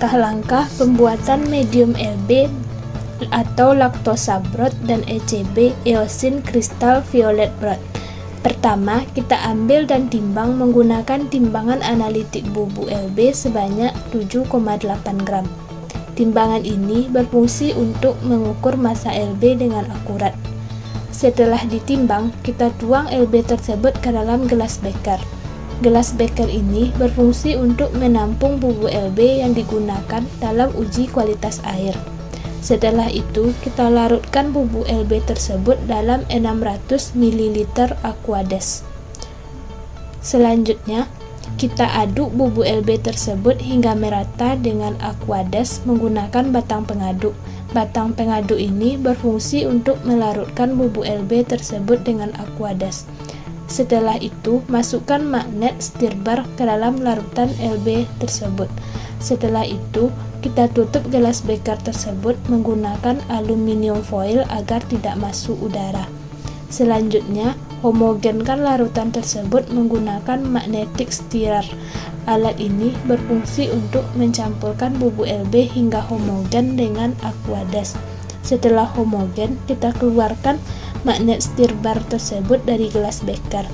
Langkah-langkah pembuatan medium LB atau laktosa broth dan ECB eosin crystal violet broth. Pertama, kita ambil dan timbang menggunakan timbangan analitik bubuk LB sebanyak 7,8 gram. Timbangan ini berfungsi untuk mengukur massa LB dengan akurat. Setelah ditimbang, kita tuang LB tersebut ke dalam gelas beker. Gelas beker ini berfungsi untuk menampung bubuk LB yang digunakan dalam uji kualitas air. Setelah itu, kita larutkan bubuk LB tersebut dalam 600 ml Aquades. Selanjutnya, kita aduk bubuk LB tersebut hingga merata dengan Aquades menggunakan batang pengaduk. Batang pengaduk ini berfungsi untuk melarutkan bubuk LB tersebut dengan Aquades. Setelah itu, masukkan magnet stirbar ke dalam larutan LB tersebut. Setelah itu, kita tutup gelas beker tersebut menggunakan aluminium foil agar tidak masuk udara. Selanjutnya, homogenkan larutan tersebut menggunakan magnetic stirrer. Alat ini berfungsi untuk mencampurkan bubuk LB hingga homogen dengan Aquades. Setelah homogen, kita keluarkan magnet stirbar tersebut dari gelas beker.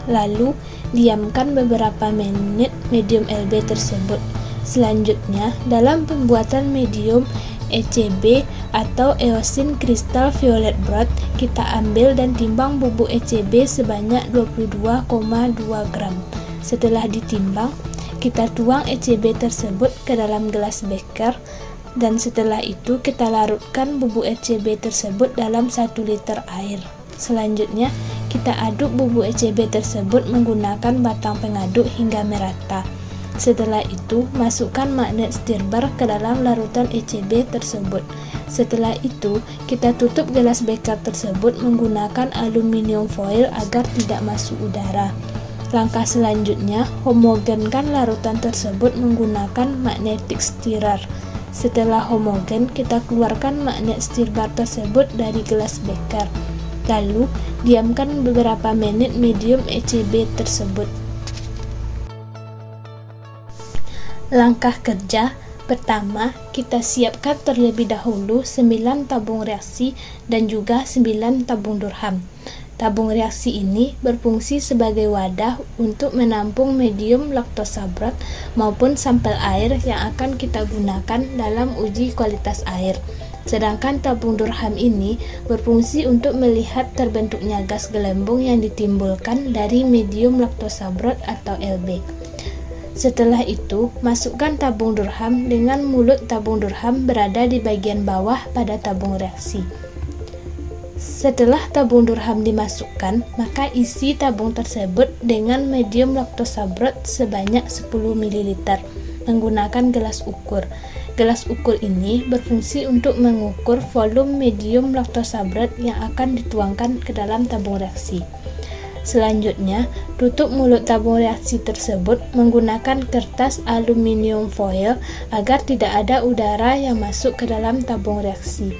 Lalu, diamkan beberapa menit medium LB tersebut. Selanjutnya, dalam pembuatan medium ECB atau eosin crystal violet broth, kita ambil dan timbang bubuk ECB sebanyak 22,2 gram. Setelah ditimbang, kita tuang ECB tersebut ke dalam gelas beker, dan setelah itu kita larutkan bubuk ECB tersebut dalam 1 liter air. Selanjutnya, kita aduk bubuk ECB tersebut menggunakan batang pengaduk hingga merata. Setelah itu, masukkan magnet stirbar ke dalam larutan ECB tersebut. Setelah itu, kita tutup gelas beker tersebut menggunakan aluminium foil agar tidak masuk udara. Langkah selanjutnya, homogenkan larutan tersebut menggunakan magnetic stirrer. Setelah homogen, kita keluarkan magnet stirbar tersebut dari gelas beker. Lalu, diamkan beberapa menit medium ECB tersebut. Langkah kerja pertama, kita siapkan terlebih dahulu 9 tabung reaksi dan juga 9 tabung Durham. Tabung reaksi ini berfungsi sebagai wadah untuk menampung medium laktosa broth maupun sampel air yang akan kita gunakan dalam uji kualitas air. Sedangkan tabung Durham ini berfungsi untuk melihat terbentuknya gas gelembung yang ditimbulkan dari medium laktosa broth atau LB. Setelah itu, masukkan tabung Durham dengan mulut tabung Durham berada di bagian bawah pada tabung reaksi. Setelah tabung Durham dimasukkan, maka isi tabung tersebut dengan medium laktosa broth sebanyak 10 ml menggunakan gelas ukur. Gelas ukur ini berfungsi untuk mengukur volume medium laktosa broth yang akan dituangkan ke dalam tabung reaksi. Selanjutnya, tutup mulut tabung reaksi tersebut menggunakan kertas aluminium foil agar tidak ada udara yang masuk ke dalam tabung reaksi.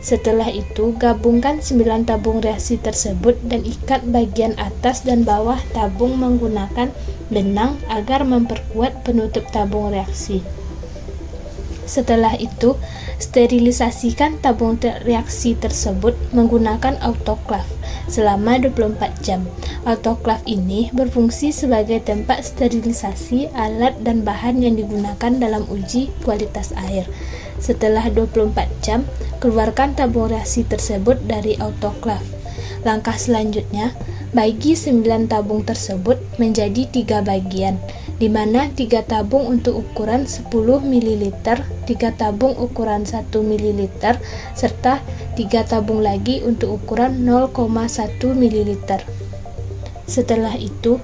Setelah itu, gabungkan 9 tabung reaksi tersebut dan ikat bagian atas dan bawah tabung menggunakan benang agar memperkuat penutup tabung reaksi. Setelah itu, sterilisasikan tabung reaksi tersebut menggunakan autoclave selama 24 jam. Autoclave ini berfungsi sebagai tempat sterilisasi alat dan bahan yang digunakan dalam uji kualitas air. Setelah 24 jam, keluarkan tabung reaksi tersebut dari autoclave. Langkah selanjutnya, bagi 9 tabung tersebut menjadi 3 bagian, di mana 3 tabung untuk ukuran 10 ml, 3 tabung ukuran 1 ml, serta 3 tabung lagi untuk ukuran 0,1 ml. Setelah itu,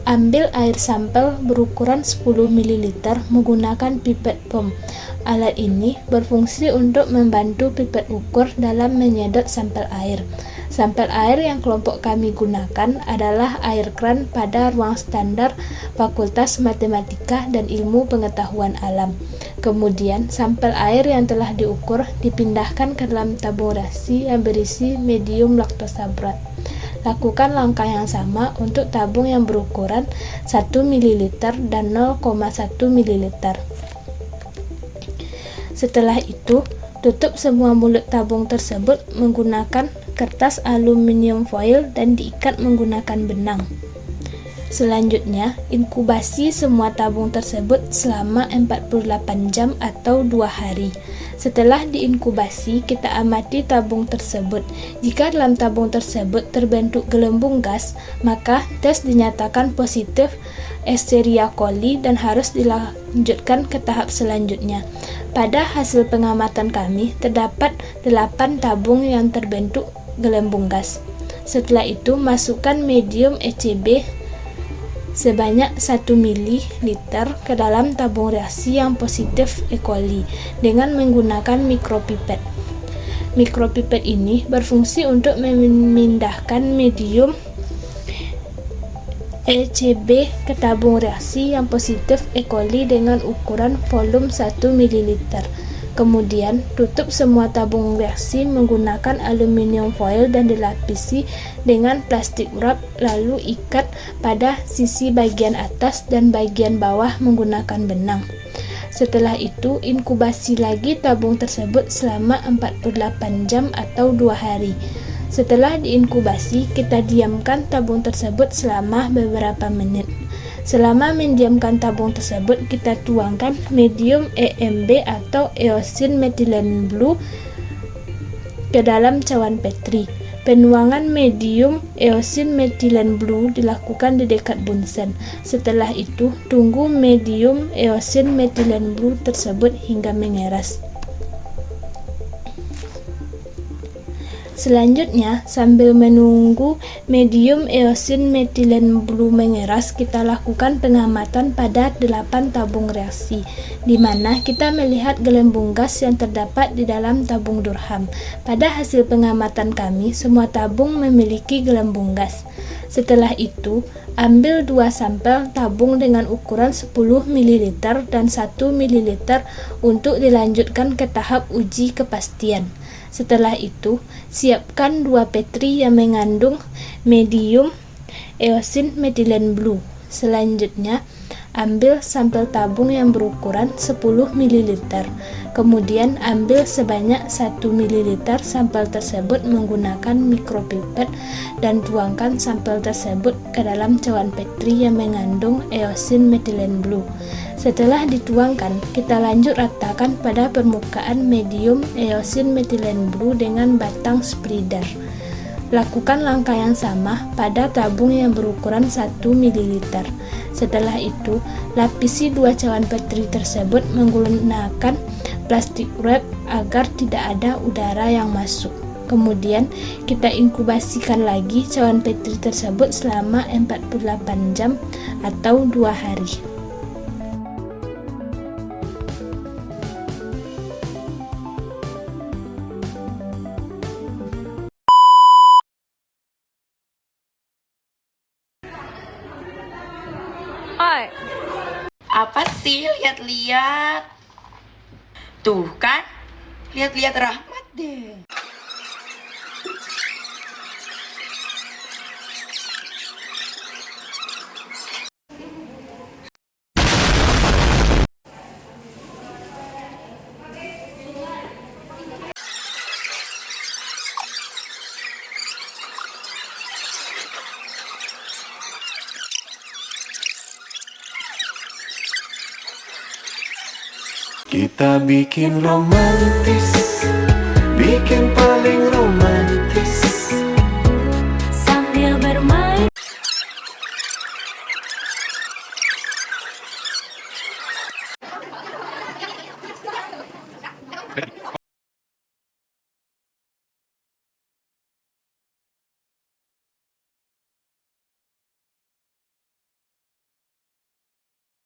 ambil air sampel berukuran 10 ml menggunakan pipet pump. Alat ini berfungsi untuk membantu pipet ukur dalam menyedot sampel air. Sampel air yang kelompok kami gunakan adalah air kran pada ruang standar Fakultas Matematika dan Ilmu Pengetahuan Alam. Kemudian, sampel air yang telah diukur dipindahkan ke dalam tabung reaksi yang berisi medium laktosa broth. Lakukan langkah yang sama untuk tabung yang berukuran 1 ml dan 0,1 ml. Setelah itu, tutup semua mulut tabung tersebut menggunakan kertas aluminium foil dan diikat menggunakan benang. Selanjutnya, inkubasi semua tabung tersebut selama 48 jam atau 2 hari. Setelah diinkubasi, kita amati tabung tersebut. Jika dalam tabung tersebut terbentuk gelembung gas, maka tes dinyatakan positif Escherichia coli dan harus dilanjutkan ke tahap selanjutnya. Pada hasil pengamatan kami, terdapat 8 tabung yang terbentuk gelembung gas. Setelah itu, masukkan medium ECB sebanyak 1 ml ke dalam tabung reaksi yang positif E. coli dengan menggunakan mikropipet. Mikropipet ini berfungsi untuk memindahkan medium ECB ke tabung reaksi yang positif E. coli dengan ukuran volume 1 ml. Kemudian, tutup semua tabung reaksi menggunakan aluminium foil dan dilapisi dengan plastik wrap, lalu ikat pada sisi bagian atas dan bagian bawah menggunakan benang. Setelah itu, inkubasi lagi tabung tersebut selama 48 jam atau 2 hari. Setelah diinkubasi, kita diamkan tabung tersebut selama beberapa menit. Selama mendiamkan tabung tersebut, kita tuangkan medium EMB atau eosin methylene blue ke dalam cawan Petri. Penuangan medium eosin methylene blue dilakukan di dekat bunsen. Setelah itu, tunggu medium eosin methylene blue tersebut hingga mengeras. Selanjutnya, sambil menunggu medium eosin methylene blue mengeras, kita lakukan pengamatan pada 8 tabung reaksi, di mana kita melihat gelembung gas yang terdapat di dalam tabung Durham. Pada hasil pengamatan kami, semua tabung memiliki gelembung gas. Setelah itu, ambil 2 sampel tabung dengan ukuran 10 ml dan 1 ml untuk dilanjutkan ke tahap uji kepastian. Setelah itu, siapkan 2 petri yang mengandung medium eosin methylene blue. Selanjutnya, ambil sampel tabung yang berukuran 10 ml. Kemudian, ambil sebanyak 1 ml sampel tersebut menggunakan mikropipet dan tuangkan sampel tersebut ke dalam cawan petri yang mengandung eosin methylene blue. Setelah dituangkan, kita lanjut ratakan pada permukaan medium eosin methylene blue dengan batang spreader. Lakukan langkah yang sama pada tabung yang berukuran 1 ml. Setelah itu, lapisi 2 cawan petri tersebut menggunakan plastik wrap agar tidak ada udara yang masuk. Kemudian, kita inkubasikan lagi cawan petri tersebut selama 48 jam atau 2 hari. Oi, apa sih lihat-lihat? Tuh kan, lihat-lihat Rahmat deh. Kita bikin romantis